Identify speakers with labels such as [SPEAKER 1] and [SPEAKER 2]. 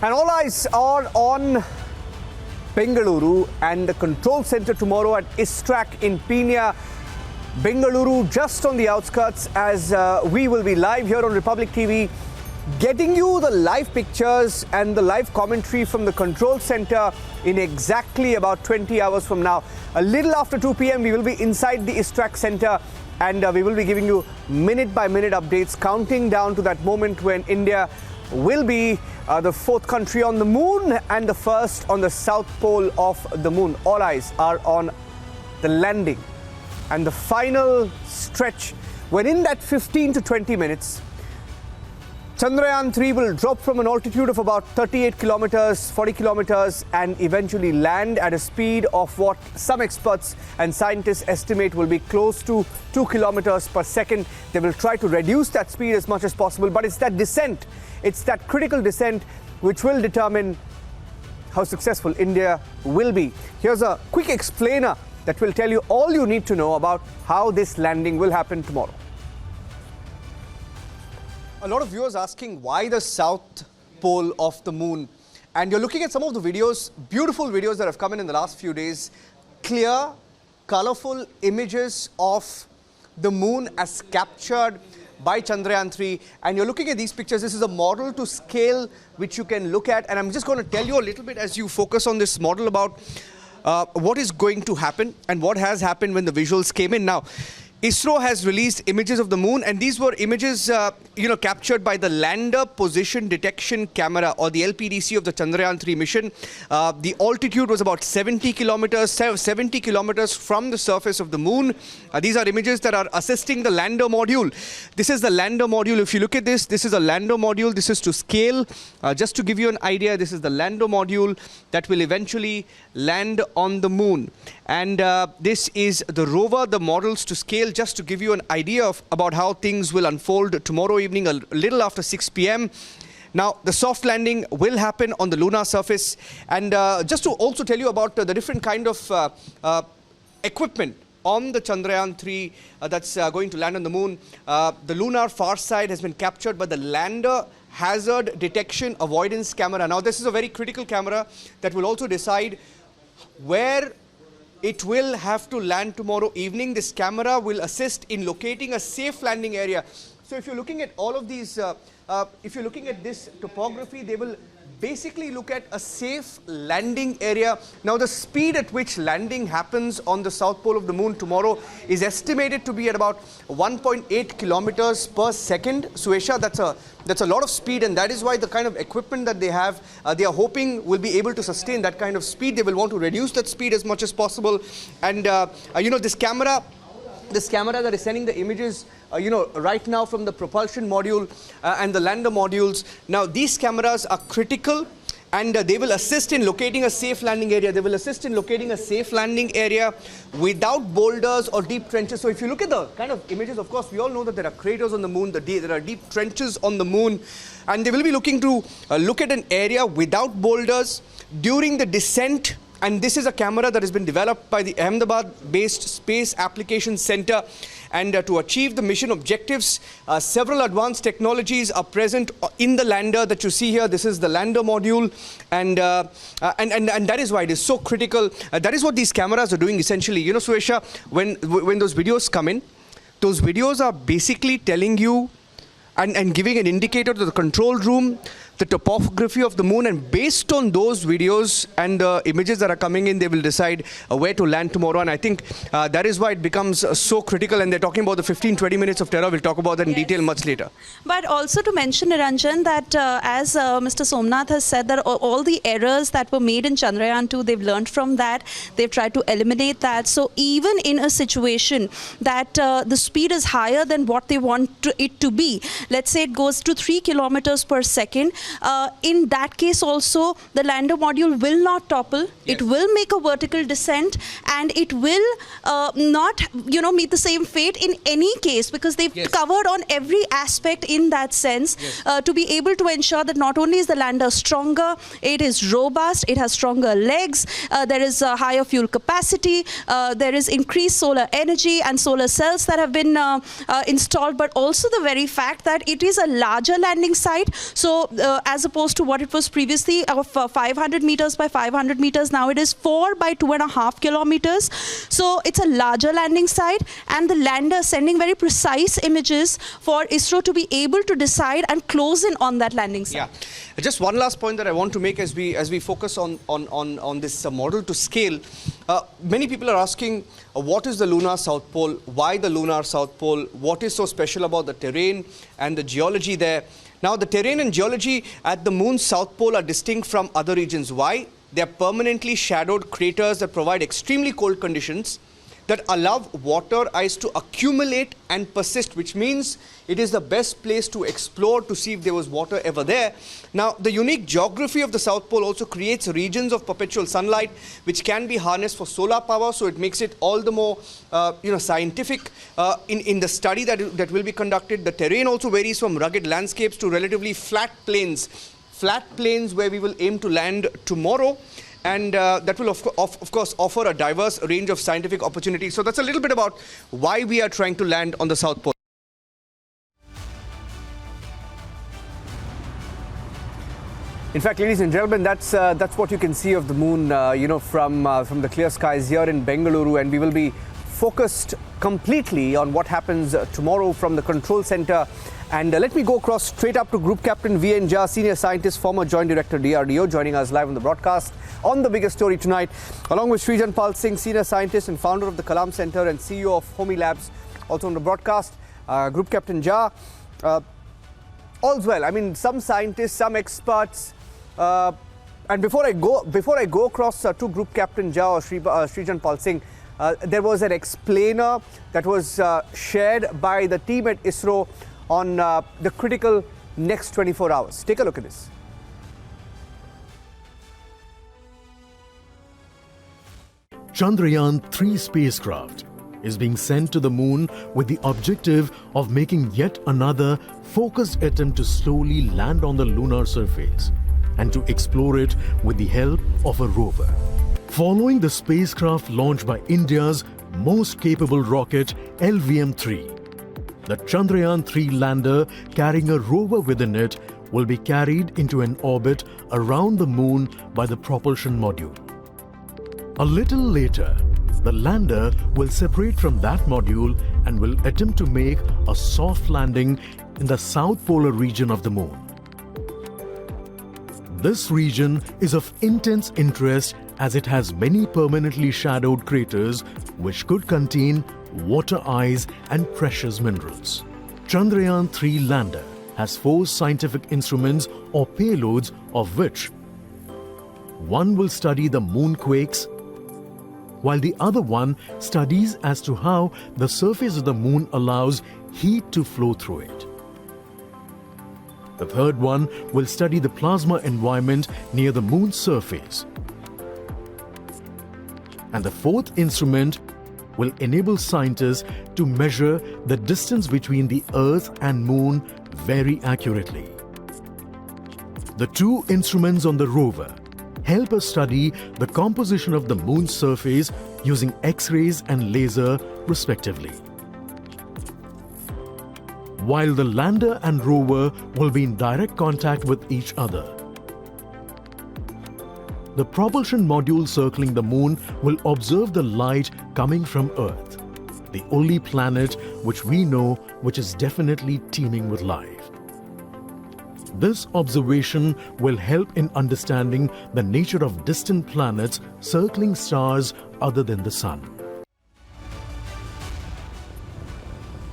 [SPEAKER 1] And all eyes are on Bengaluru and the control center tomorrow at ISTRAC in Peenya. Bengaluru just on the outskirts, as we will be live here on Republic TV, getting you the live pictures and the live commentary from the control center in exactly about 20 hours from now. A little after 2 p.m. we will be inside the ISTRAC center, and we will be giving you minute by minute updates, counting down to that moment when India will be the fourth country on the moon and the first on the south pole of the moon. All eyes are on the landing and the final stretch, when in that 15 to 20 minutes, Chandrayaan-3 will drop from an altitude of about 38 kilometers, 40 kilometers, and eventually land at a speed of what some experts and scientists estimate will be close to 2 kilometers per second. They will try to reduce that speed as much as possible, but it's that descent, it's that critical descent which will determine how successful India will be. Here's a quick explainer that will tell you all you need to know about how this landing will happen tomorrow. A lot of viewers asking why the south pole of the moon, and you're looking at some of the videos, beautiful videos that have come in the last few days, clear, colorful images of the moon as captured by Chandrayaan-3, and you're looking at these pictures. This is a model to scale which you can look at, and I'm just going to tell you a little bit as you focus on this model about what is going to happen and what has happened when the visuals came in. Now, ISRO has released images of the moon, and these were images captured by the lander position detection camera, or the LPDC, of the Chandrayaan-3 mission. The altitude was about 70 kilometers from the surface of the moon. These are images that are assisting the lander module. This is the lander module. If you look at this, this is a lander module. This is to scale. Just to give you an idea, this is the lander module that will eventually land on the moon. And this is the rover, the models to scale, just to give you an idea of about how things will unfold tomorrow evening, a little after 6 p.m. Now, the soft landing will happen on the lunar surface. And just to also tell you about the different kind of equipment on the Chandrayaan-3 that's going to land on the moon. The lunar far side has been captured by the lander hazard detection avoidance camera. Now, this is a very critical camera that will also decide where it will have to land tomorrow evening. This camera will assist in locating a safe landing area. So if you're looking at all of these, if you're looking at this topography, they will basically look at a safe landing area. Now, the speed at which landing happens on the south pole of the moon tomorrow is estimated to be at about 1.8 kilometers per second. Suesha, that's a lot of speed, and that is why the kind of equipment that they have, they are hoping will be able to sustain that kind of speed. They will want to reduce that speed as much as possible. And this camera that is sending the images right now from the propulsion module and the lander modules. Now, these cameras are critical, and they will assist in locating a safe landing area. They will assist in locating a safe landing area without boulders or deep trenches. So if you look at the kind of images, of course, we all know that there are craters on the moon, there are deep trenches on the moon, and they will be looking to look at an area without boulders during the descent. And this is a camera that has been developed by the Ahmedabad-based Space Application Center. And to achieve the mission objectives, several advanced technologies are present in the lander that you see here. This is the lander module, and that is why it is so critical. That is what these cameras are doing essentially. You know, Suesha, when those videos come in, those videos are basically telling you and giving an indicator to the control room, the topography of the moon, and based on those videos and the images that are coming in, they will decide where to land tomorrow. And I think that is why it becomes so critical. And they're talking about the 15-20 minutes of terror. We'll talk about that in detail much later. But
[SPEAKER 2] also to mention, Niranjan, that as Mr. Somnath has said, that all the errors that were made in Chandrayaan-2, they've learned from that. They've tried to eliminate that. So even in a situation that the speed is higher than what they want it to be, let's say it goes to 3 kilometers per second, in that case also the lander module will not topple. Yes. It will make a vertical descent, and it will not meet the same fate in any case, because they've covered on every aspect in that sense. Yes. To be able to ensure that not only is the lander stronger, it is robust, it has stronger legs, there is a higher fuel capacity, there is increased solar energy and solar cells that have been installed, but also the very fact that it is a larger landing site. So as opposed to what it was previously of 500 meters by 500 meters. Now it is 4 by 2.5 kilometers. So it's a larger landing site, and the lander sending very precise images for ISRO to be able to decide and close in on that landing site.
[SPEAKER 1] Yeah. Just one last point that I want to make as we focus on this model to scale. Many people are asking, what is the lunar South Pole? Why the lunar South Pole? What is so special about the terrain and the geology there? Now, the terrain and geology at the moon's South Pole are distinct from other regions. Why? They are permanently shadowed craters that provide extremely cold conditions that allow water ice to accumulate and persist, which means it is the best place to explore to see if there was water ever there. Now, the unique geography of the South Pole also creates regions of perpetual sunlight which can be harnessed for solar power, so it makes it all the more scientific in the study that will be conducted. The terrain also varies from rugged landscapes to relatively flat plains where we will aim to land tomorrow. And that will, of course, offer a diverse range of scientific opportunities. So that's a little bit about why we are trying to land on the South Pole. In fact, ladies and gentlemen, that's what you can see of the moon, from the clear skies here in Bengaluru. And we will be focused completely on what happens tomorrow from the control center. And let me go across straight up to Group Captain V.N. Jha, Senior Scientist, former Joint Director DRDO, joining us live on the broadcast on the biggest story tonight, along with Srijan Singh, Senior Scientist and founder of the Kalam Center and CEO of Homi Labs, also on the broadcast. Group Captain Jha, all's well. I mean, some scientists, some experts, and before I go across to Group Captain Jha or Srijan Singh, there was an explainer that was shared by the team at ISRO on the critical next 24 hours. Take a look at this.
[SPEAKER 3] Chandrayaan-3 spacecraft is being sent to the moon with the objective of making yet another focused attempt to slowly land on the lunar surface and to explore it with the help of a rover. Following the spacecraft launched by India's most capable rocket, LVM-3, the Chandrayaan-3 lander carrying a rover within it will be carried into an orbit around the moon by the propulsion module. A little later, the lander will separate from that module and will attempt to make a soft landing in the south polar region of the moon. This region is of intense interest as it has many permanently shadowed craters which could contain water ice and precious minerals. Chandrayaan-3 lander has 4 scientific instruments or payloads, of which one will study the moonquakes, while the other one studies as to how the surface of the moon allows heat to flow through it. The third one will study the plasma environment near the moon's surface. And the fourth instrument will enable scientists to measure the distance between the Earth and Moon very accurately. The 2 instruments on the rover help us study the composition of the Moon's surface using X-rays and laser, respectively. While the lander and rover will be in direct contact with each other, the propulsion module circling the moon will observe the light coming from Earth, the only planet which we know which is definitely teeming with life. This observation will help in understanding the nature of distant planets circling stars other than the Sun.